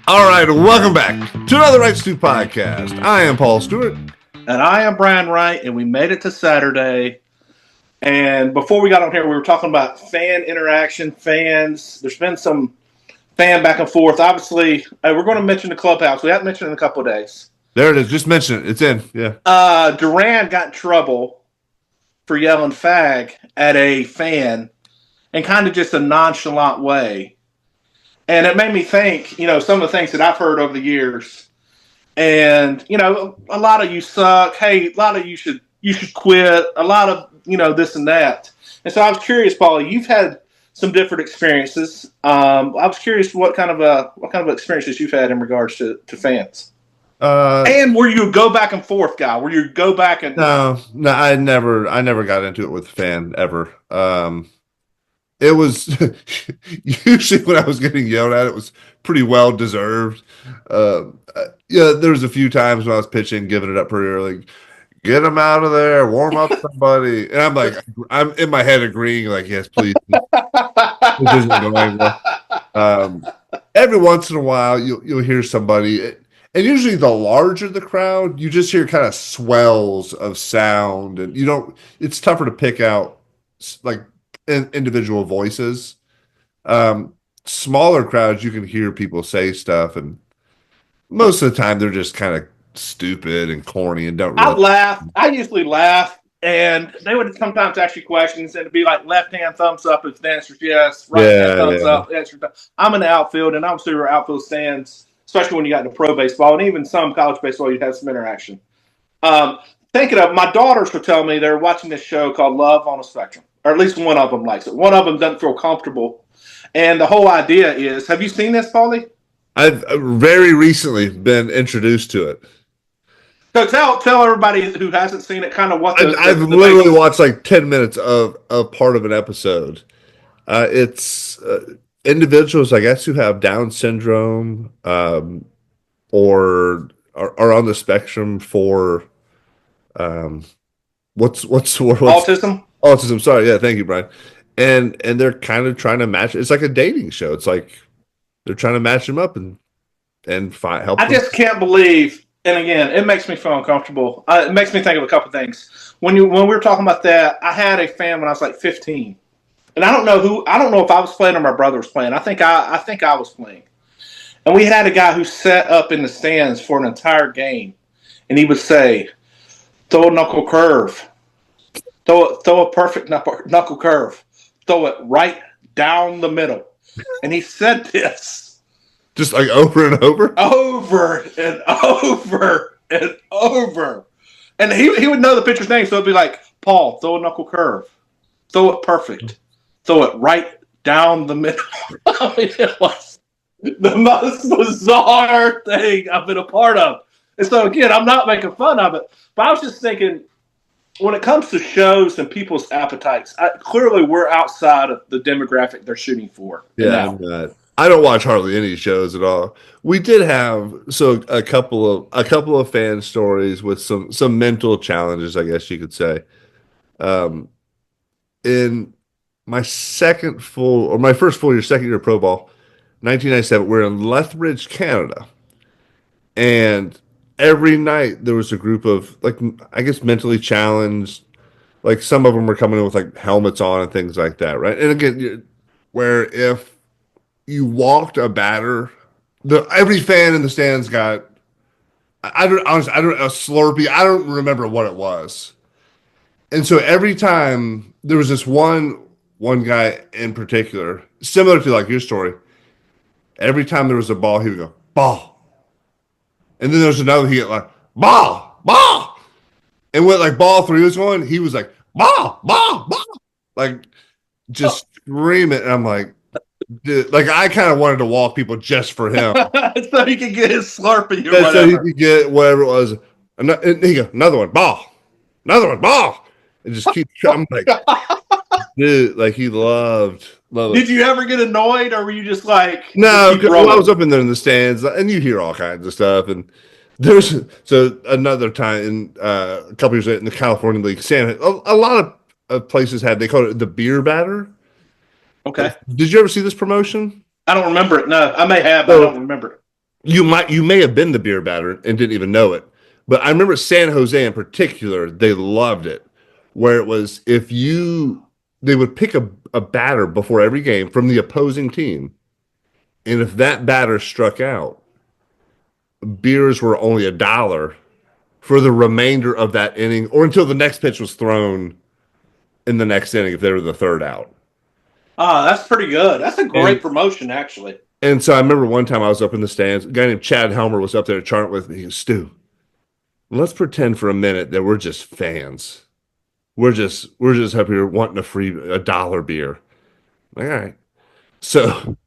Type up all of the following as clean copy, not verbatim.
All right, welcome back to another Wright Stew podcast. I am Paul Stewart. And I am Brian Wright, and we made it to Saturday. And before we got on here, we were talking about fan interaction, fans. There's been some fan back and forth. Obviously, we're going to mention the clubhouse. We haven't mentioned it in a couple of days. There it is. Just mention it. It's in. Yeah. Duran got in trouble for yelling fag at a fan in kind of just a nonchalant way. And it made me think, some of the things that I've heard over the years. And, a lot of you suck. Hey, a lot of you should quit. A lot of, this and that. And so I was curious, Paulie, you've had some different experiences. I was curious what kind of experiences you've had in regards to fans. And were you a go back and forth guy? Were you go back and No, I never got into it with a fan ever. It was usually when I was getting yelled at, it was pretty well deserved. There was a few times when I was pitching, giving it up pretty early. Get them out of there, warm up somebody. And I'm in my head agreeing, like, yes, please. This isn't going well. Every once in a while, you'll hear somebody, and usually the larger the crowd, you just hear kind of swells of sound, and it's tougher to pick out like individual voices. Smaller crowds, you can hear people say stuff, and most of the time they're just kind of stupid and corny and don't really. I usually laugh, and they would sometimes ask you questions, and it'd be like left hand thumbs up if the answer is yes, right hand thumbs up. I'm in the outfield, and obviously we're outfield stands, especially when you got into pro baseball, and even some college baseball, you'd have some interaction. Thinking of my daughters were telling me they're watching this show called Love on a Spectrum, or at least one of them likes it. One of them doesn't feel comfortable, and the whole idea is: have you seen this, Paulie? I've very recently been introduced to it. So tell everybody who hasn't seen it kind of what I've literally watched like 10 minutes of part of an episode. It's individuals, I guess, who have Down syndrome or are on the spectrum for what's autism? Autism. Sorry, yeah, thank you, Brian. And they're kind of trying to match. It's like a dating show. It's like they're trying to match them up and help. I just can't believe. And again, it makes me feel uncomfortable. It makes me think of a couple things. When we were talking about that, I had a fan when I was like 15, and I don't know if I was playing or my brother was playing. I think I was playing, and we had a guy who sat up in the stands for an entire game, and he would say, "Throw a knuckle curve, throw a perfect knuckle curve, throw it right down the middle," and he said this. Just like over and over? Over and over and over. And he would know the pitcher's name, so it'd be like, Paul, throw a knuckle curve. Throw it perfect. Throw it right down the middle. I mean, it was the most bizarre thing I've been a part of. And so, again, I'm not making fun of it, but I was just thinking, when it comes to shows and people's appetites, clearly we're outside of the demographic they're shooting for. Yeah, I don't watch hardly any shows at all. We did have a couple of fan stories with some mental challenges, I guess you could say. In my second full year, second year of pro ball, 1997, we're in Lethbridge, Canada, and every night there was a group of, like, I guess mentally challenged. Like, some of them were coming in with like helmets on and things like that, right? And again, where if you walked a batter, every fan in the stands got a Slurpee. I don't remember what it was. And so every time there was this one guy in particular, similar to like your story, every time there was a ball, he would go, ball. And then there's another, he'd get like, ball. And when like ball 3 was going, he was like, ball. Like just scream it. And I'm like, dude, like I kind of wanted to walk people just for him, so he could get his Slurpee or whatever. So he could get whatever it was. And he go, another one, ball, and just keep. I'm like, dude, like he loved it. Did you ever get annoyed, or were you just like, no? I was up in there in the stands, and you hear all kinds of stuff. And there's another time in a couple years later in the California League, Sam, a lot of places they called it the beer batter. Okay. Did you ever see this promotion? I don't remember it. No, I may have, but I don't So remember it. you may have been the beer batter and didn't even know it. But I remember San Jose in particular, they loved it. Where it was if you they would pick a batter before every game from the opposing team. And if that batter struck out, beers were only $1 for the remainder of that inning or until the next pitch was thrown in the next inning if they were the third out. Ah, that's pretty good. That's a great And promotion, actually. and so I remember one time I was up in the stands. A guy named Chad Helmer was up there charting with me. He goes, Stu, let's pretend for a minute that we're just fans. We're just up here wanting a dollar beer. Like, all right. So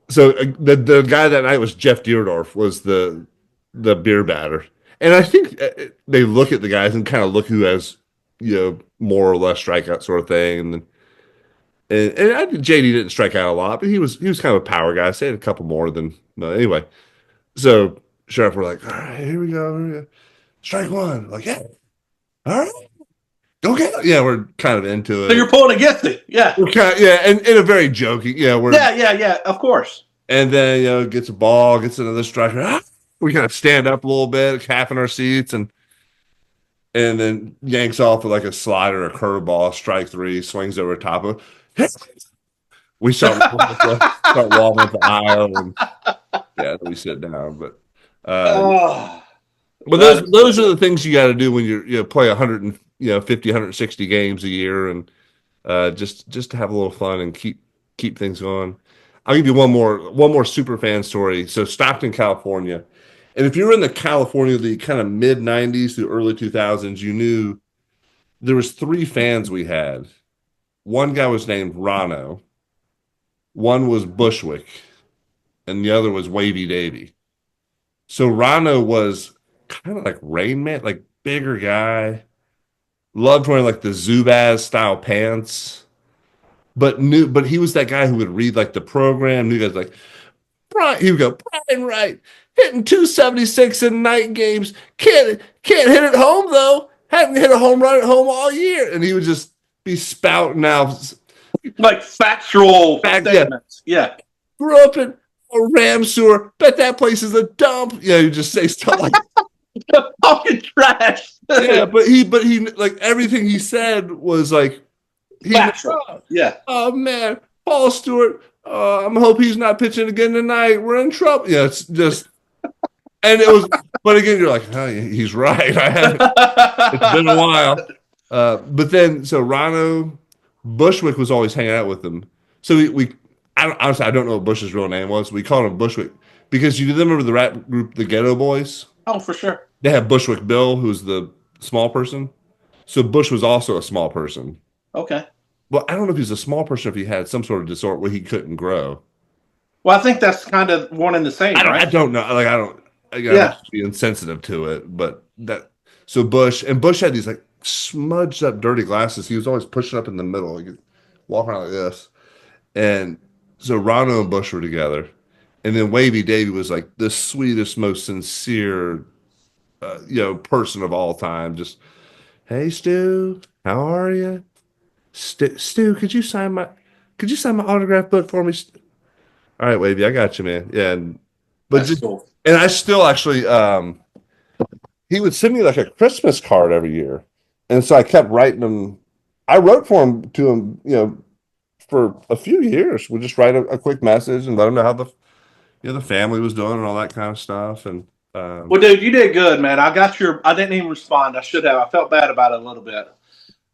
the guy that night was Jeff Deerdorf was the beer batter. And I think they look at the guys and kind of look who has, more or less strikeout sort of thing. And I think JD didn't strike out a lot, but he was kind of a power guy. So he had a couple more than anyway. So Sheriff were like, all right, here we go. Here we go. Strike one. Like, yeah, all right, go get it. Yeah, we're kind of into So it. you're pulling against it. Yeah. We're kind of, yeah, and in a very jokey, we're Yeah, yeah, yeah. Of course. and then gets a ball, gets another striker. We kind of stand up a little bit, half in our seats, and then yanks off with like a slider, a curveball, strike three, swings over top of. We start walking up the aisle, and yeah, then we sit down. Oh, But that those is those are the things you got to do when play 100 and 50, 160 games a year, and just to have a little fun and keep things going. I'll give you one more super fan story. So Stockton, California, and if you were in the California the kind of mid '90s to early 2000s, you knew there was three fans we had. One guy was named Rano, one was Bushwick, and the other was Wavy Davy. So Rano was kind of like Rain Man, like bigger guy, loved wearing like the Zubaz style pants, but he was that guy who would read like the program. Knew guys like Brian, he would go, Brian Wright, hitting 276 in night games. Can't hit it home though. Haven't hit a home run at home all year. And he would just be spouting out like factual back. Yeah, statements. Yeah. grew up in a ram sewer. Bet that place is a dump. Yeah, you just say stuff like Talking trash. yeah, but he like everything he said was like he Factual. Yeah. oh man, Paul Stewart. I'm hope he's not pitching again tonight. We're in trouble. Yeah, it's just and it was. But again, you're like, oh, he's right. It's been a while. But then so Rano Bushwick was always hanging out with them. So honestly I don't know what Bush's real name was. We called him Bushwick because you remember the rap group the Ghetto Boys. Oh, for sure. They have Bushwick Bill, who's the small person. So Bush was also a small person. Okay. Well, I don't know if he's a small person or if he had some sort of disorder where he couldn't grow. Well, I think that's kind of one and the same, I right? don't know. Like I Yeah. don't be insensitive to it, but so Bush had these like smudged up dirty glasses. He was always pushing up in the middle, like walking around like this. And so Rono and Bush were together. And then Wavy Davy was like the sweetest, most sincere person of all time. Just, hey Stu, how are you? Stu, could you sign my autograph book for me? All right, Wavy, I got you, man. Yeah, but That's just cool. and I still actually he would send me like a Christmas card every year. And so I kept writing him. I wrote for him to him, for a few years. We'd just write a quick message and let him know how the family was doing and all that kind of stuff. And Well, dude, you did good, man. I didn't even respond. I should have. I felt bad about it a little bit.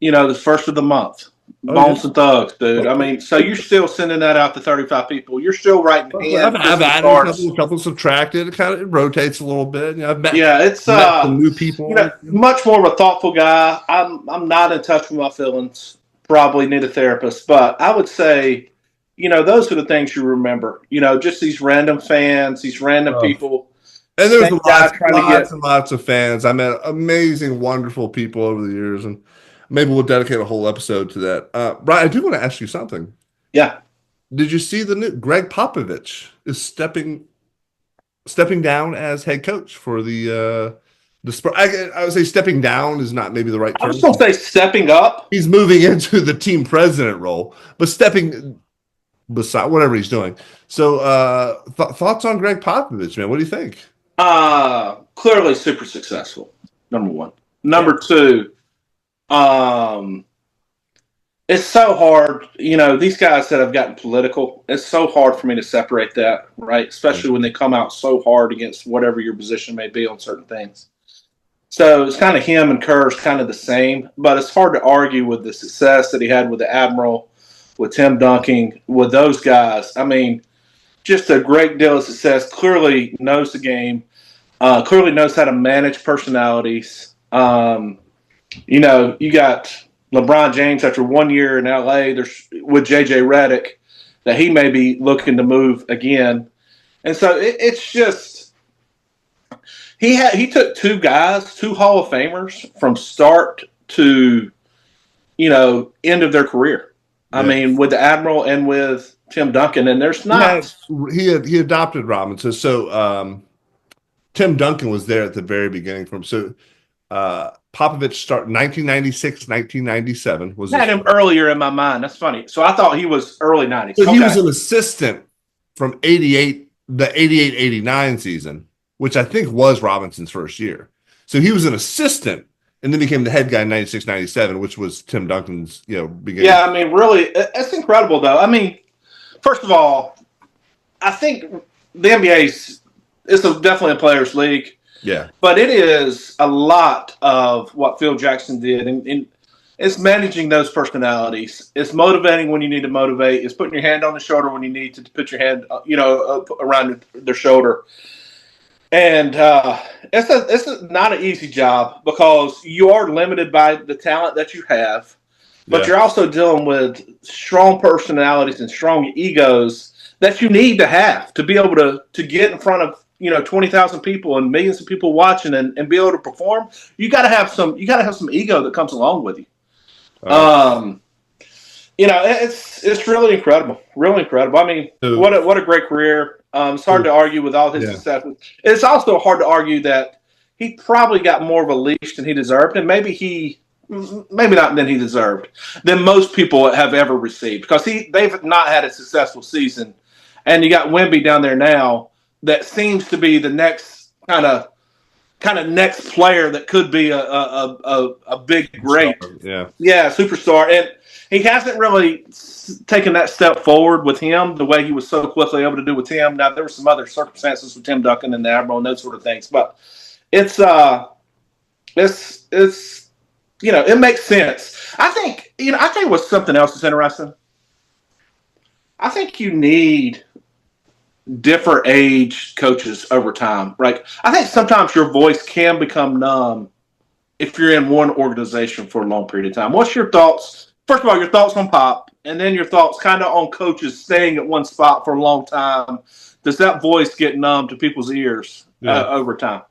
The first of the month. oh, yeah. Bones and Thugs, dude. I mean, so you're still sending that out to 35 people. You're still writing I've Christmas added cards. a couple subtracted. It rotates a little bit. I've Yeah, it's met some new people. much more of a thoughtful guy. I'm not in touch with my feelings. Probably need a therapist, but I would say, those are the things you remember. Just these random fans, these random people. And there's Same guy trying to lots get. and lots of fans. I met amazing, wonderful people over the years, and maybe we'll dedicate a whole episode to that. Brian, I do want to ask you something. Yeah. Did you see the new Gregg Poppovich is stepping down as head coach for the Spurs? I would say stepping down is not maybe the right I term. was going to say stepping up. He's moving into the team president role, but stepping. beside whatever he's doing. So, thoughts on Gregg Poppovich, man? What do you think? Clearly super successful. Number one. Yeah. Number two, um, it's so hard. These guys that have gotten political, it's so hard for me to separate that, right? Especially when they come out so hard against whatever your position may be on certain things. So it's kind of him and Kerr's kind of the same, but it's hard to argue with the success that he had with the Admiral, with Tim Duncan, with those guys. I mean, just a great deal of success. Clearly knows the game. Clearly knows how to manage personalities. You got LeBron James after 1 year in LA. There's with JJ Redick that he may be looking to move again, and so it's just he took two guys, two Hall of Famers from start to end of their career. I Yeah. mean, with the Admiral and with Tim Duncan, and there's Yeah, not. he adopted Robinson. So, Tim Duncan was there at the very beginning from. So, Popovich started 1996, 1997 was I his had him first. earlier in my mind. That's funny. So I thought he was early 90s. So he was Okay. an assistant from 88, the 88, 89 season, which I think was Robinson's first year. So he was an assistant and then became the head guy in 96, 97, which was Tim Duncan's, beginning. Yeah, I mean, really, it's incredible, though. I mean, first of all, I think the NBA's definitely a players' league, Yeah. but it is a lot of what Phil Jackson did, and it's managing those personalities. It's motivating when you need to motivate. It's putting your hand on the shoulder when you need to put your hand, up around their shoulder. And it's not an easy job because you are limited by the talent that you have, but Yeah. you're also dealing with strong personalities and strong egos that you need to have to be able to get in front of 20,000 people and millions of people watching and be able to perform. You got to have some ego that comes along with you. Uh, Um, it's really incredible. I mean, so, what a great career. It's hard to argue with all his yeah. successes. It's also hard to argue that he probably got more of a leash than he deserved, and maybe not than he deserved, than most people have ever received because they've not had a successful season, and you got Wemby down there now that seems to be the next kind of next player that could be a big great. Yeah. Yeah, superstar. And he hasn't really taken that step forward with him the way he was so quickly able to do with Tim. Now, there were some other circumstances with Tim Duncan and the Admiral and those sort of things, but it's it makes sense. I think, I tell you what's something else that's interesting. I think you need different age coaches over time. Right? I think sometimes your voice can become numb if you're in one organization for a long period of time. What's your thoughts? First of all, your thoughts on Pop, and then your thoughts kind of on coaches staying at one spot for a long time. Does that voice get numb to people's ears over time?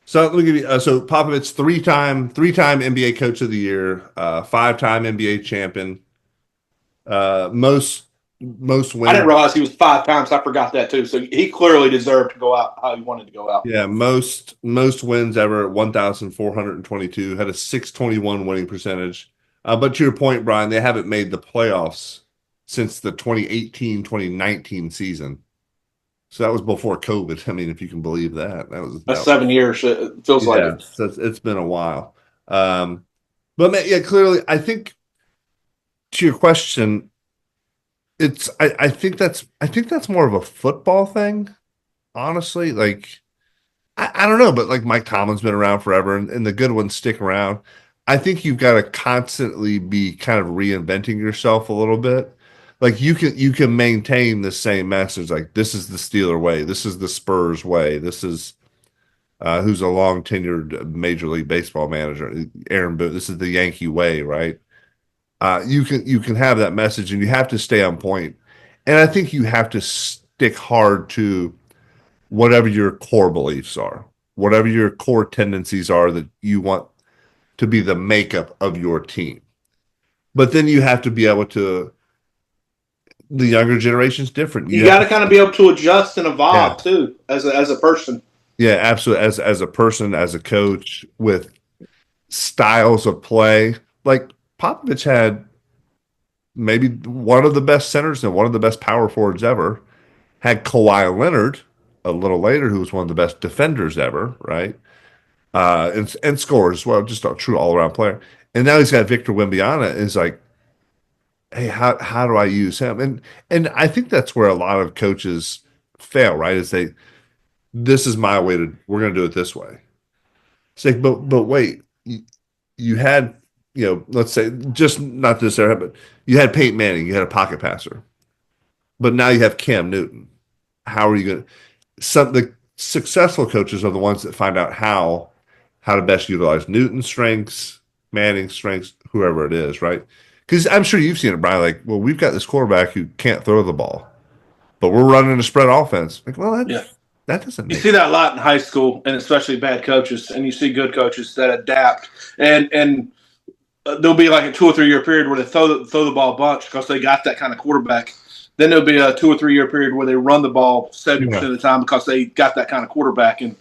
So let me give you. So Popovich, three-time NBA Coach of the Year, five-time NBA champion, most I didn't wins. realize he was 5 times. I forgot that too. So he clearly deserved to go out how he wanted to go out. Yeah, most wins ever, 1,422. Had a 621 winning percentage. But to your point, Brian, they haven't made the playoffs since the 2018-2019 season. So that was before COVID. I mean, if you can believe that, That's 7 years. It feels like it. so it's been a while. But man, yeah, clearly, I think to your question, I think that's more of a football thing, honestly. Like I don't know, but like Mike Tomlin's been around forever, and the good ones stick around. I think you've got to constantly be kind of reinventing yourself a little bit. Like you can maintain the same message, like this is the Steeler way, this is the Spurs way, this is who's a long tenured Major League Baseball manager, Aaron Boone. This is the Yankee way, right? You can have that message, and you have to stay on point. And I think you have to stick hard to whatever your core beliefs are, whatever your core tendencies are that you want to be the makeup of your team. But then you have to be able to. The younger generation's different. You got to kind of be able to adjust and evolve Yeah. too as a person. Yeah, absolutely. As a person, as a coach, with styles of play, like Popovich had maybe one of the best centers and one of the best power forwards ever. Had Kawhi Leonard a little later, who was one of the best defenders ever, right? And scorers as well, just a true all around player. And now he's got Victor Wembanyama. And it's like, hey, how do I use him? And I think that's where a lot of coaches fail, right? Is this is my way we're going to do it this way. It's like, but wait, you had, let's say just not this era, but you had Peyton Manning, you had a pocket passer, but now you have Cam Newton. How are you going to? The successful coaches are the ones that find out how to best utilize Newton's strengths, Manning's strengths, whoever it is, right? Because I'm sure you've seen it, Brian. Like, well, we've got this quarterback who can't throw the ball, but we're running a spread offense. Like, well, that doesn't. You see that a lot in high school, and especially bad coaches, and you see good coaches that adapt, and there'll be like a 2 or 3 year period where they throw the ball a bunch because they got that kind of quarterback. Then there'll be a 2 or 3 year period where they run the ball 70% of the time because they got that kind of quarterback. And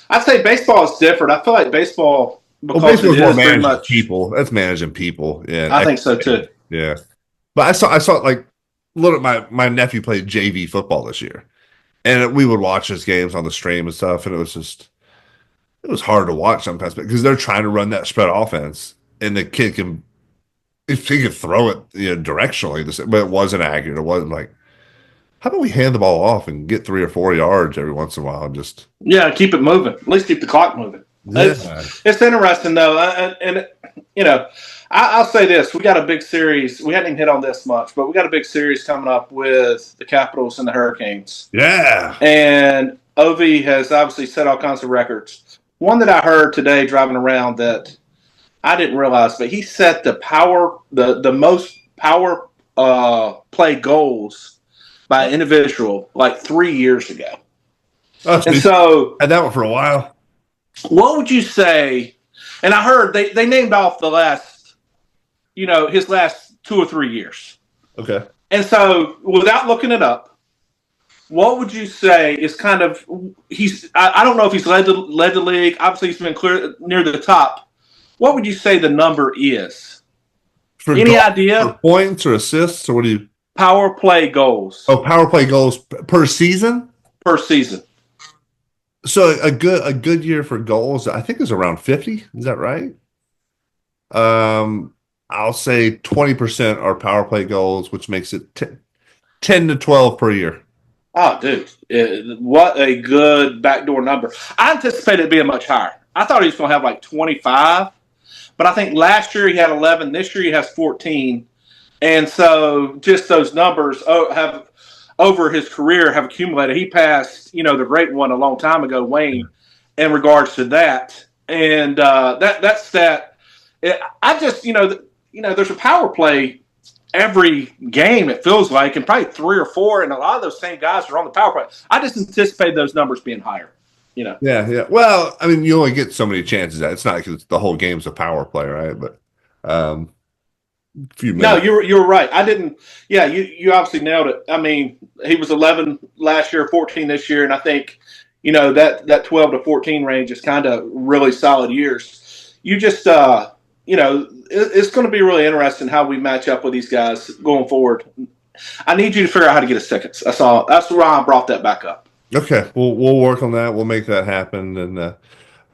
I'd say baseball is different. I feel like baseball, because baseball's more managing people. That's managing people. Yeah, I think so too. Yeah, but I saw like look at my nephew played JV football this year, and we would watch his games on the stream and stuff, and it was hard to watch sometimes because they're trying to run that spread offense, and the kid can. If he could throw it, directionally, but it wasn't accurate. It wasn't like, how about we hand the ball off and get 3 or 4 yards every once in a while and just keep it moving. At least keep the clock moving. Yeah. It's interesting though, and I'll say this: we got a big series. We hadn't even hit on this much, but we got a big series coming up with the Capitals and the Hurricanes. Yeah, and Ov has obviously set all kinds of records. One that I heard today driving around that I didn't realize, but he set the most power play goals by individual like 3 years ago. And so had that one for a while. What would you say? And I heard they named off the last, his last 2 or 3 years. Okay. And so without looking it up, what would you say is kind of I don't know if he's led the league. Obviously, he's been clear near the top. What would you say the number is? Any idea? For points or assists, or what do you? Power play goals. Oh, power play goals per season? Per season. So a good year for goals, I think, is around 50. Is that right? I'll say 20% are power play goals, which makes it 10 to 12 per year. Oh, dude. What a good backdoor number. I anticipated it being much higher. I thought he was going to have like 25. But I think last year he had 11. This year he has 14. And so just those numbers have over his career have accumulated. He passed, the great one a long time ago, Wayne, in regards to that. And that stat, I just, there's a power play every game, it feels like, and probably 3 or 4. And a lot of those same guys are on the power play. I just anticipated those numbers being higher. Yeah. Well, I mean, you only get so many chances. It's not because the whole game's a power play, right? But few minutes. No, you're right. I didn't. Yeah, you obviously nailed it. I mean, he was 11 last year, 14 this year, and I think that 12 to 14 range is kind of really solid years. You just it's going to be really interesting how we match up with these guys going forward. I need you to figure out how to get us tickets. That's why I brought that back up. Okay, we'll work on that. We'll make that happen. And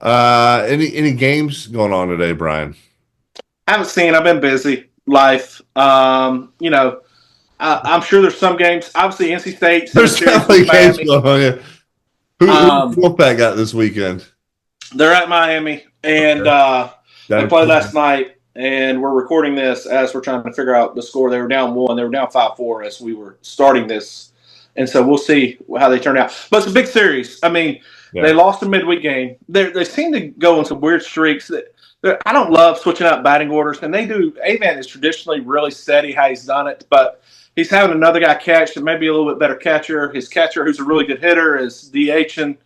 any games going on today, Brian? I haven't seen. I've been busy. Life. I'm sure there's some games. Obviously, NC State. There's definitely games going on. Yeah. Who Wolfpack got this weekend? They're at Miami, and they played last night. And we're recording this as we're trying to figure out the score. They were down 1. They were down 5-4 as we were starting this. And so we'll see how they turn out. But it's a big series. I mean, They lost a midweek game. They seem to go on some weird streaks. I don't love switching out batting orders. And they do. Avan is traditionally really steady how he's done it. But he's having another guy catch and maybe a little bit better catcher. His catcher, who's a really good hitter, is DHing.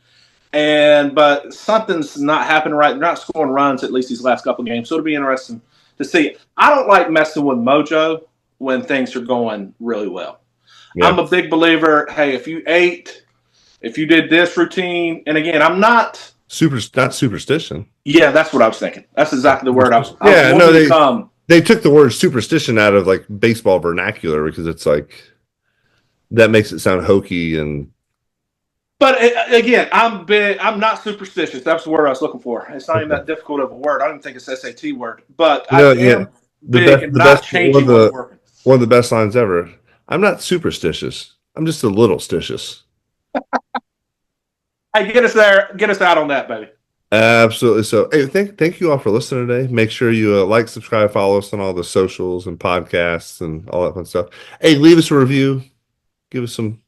But something's not happening right. They're not scoring runs, at least these last couple of games. So it'll be interesting to see. I don't like messing with mojo when things are going really well. Yeah. I'm a big believer. Hey, if you did this routine, and again, I'm not superstition. Yeah, that's what I was thinking. That's exactly the word I was. They They took the word superstition out of like baseball vernacular because it's like that makes it sound hokey and But again, I'm big. I'm not superstitious. That's the word I was looking for. It's not even that difficult of a word. I don't think it's SAT word. But I yeah, am big and the not best changing what's working. one of the best lines ever. I'm not superstitious. I'm just a little stitious. Hey, get us there. Get us out on that, baby. Absolutely. So, hey, thank you all for listening today. Make sure you like, subscribe, follow us on all the socials and podcasts and all that fun stuff. Hey, leave us a review. Give us some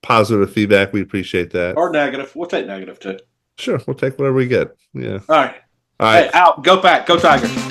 positive feedback. We appreciate that. Or negative. We'll take negative too. Sure, we'll take whatever we get. Yeah. All right. All Hey, right. out. Go back. Go Tigers.